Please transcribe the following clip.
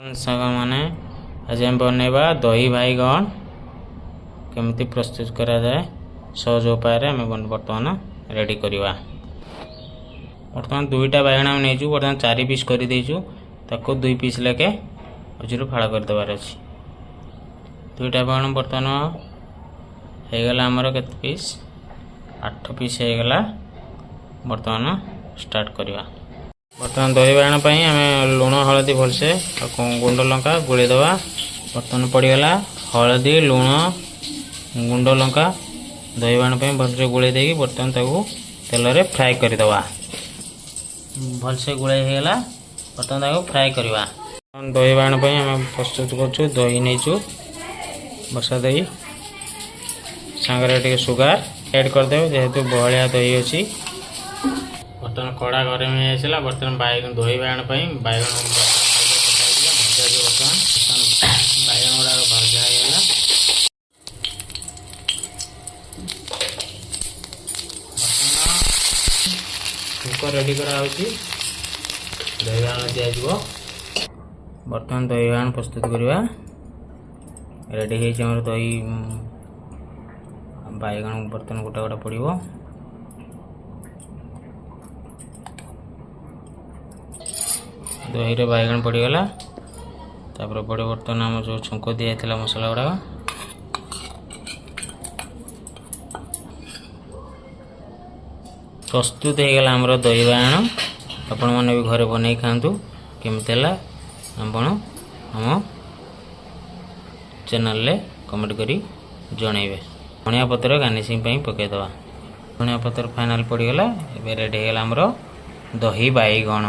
मैंने आज हम बनवा दही बैगन केमती प्रस्तुत करा जाए सहज उपाय बर्तमान रेडी करवा। बर्तमान दुईटा बैगन आम नहीं बर्तमान 4 पीस कर देचु ताको 2 पीस लेके मझे फाड़ कर देवार अच्छी। दुईटा बैगन बर्तमान होगला आमर के पीस 8 पीस होगला। बर्तमान स्टार्ट करवा। बर्तमान दही बैगन आम लुण हलदी भलसे गुंड लंका गोलेदवा। बर्तमान पड़गला हलदी लुण गुंड लंका दही बैगन भलसे गोले देगी बर्तमान तेल रे फ्राए करदे। भलसे गोलाई होगा बर्तमान फ्राए करवा। दही बैगन आम प्रस्तुत कर दही नहीं बसा दही सांगे सुगार ऐड करदे जेहेतु बहलिया दही अच्छी। बर्तमान कड़ा गरम हो बर्तमान बैगन दही बैगन बैगन भजा जो बर्तमान बैगन गुड़ा भजा होगा। कुकर रेडी करा दही बैगन दिज्व। बर्तमान दही बैगन प्रस्तुत करवा रेडी हो दही बैगन बर्तमान गोटा गोटा पड़ो। दही रे बैगन पड़गला तापर पड़े बर्तमान आम जो छुंक दिया मसला गुड़ा प्रस्तुत होगला आमर दही बैगन। आपण मैंने भी घरे बन खातु केमती है आपण आम चैनल ले कमेंट करी जनइबे। धनिया पत्र गार्निशिंग पकईदे। धनिया पत्र फाइनाल पड़गला। रेडी होगला आमर दही बैगन।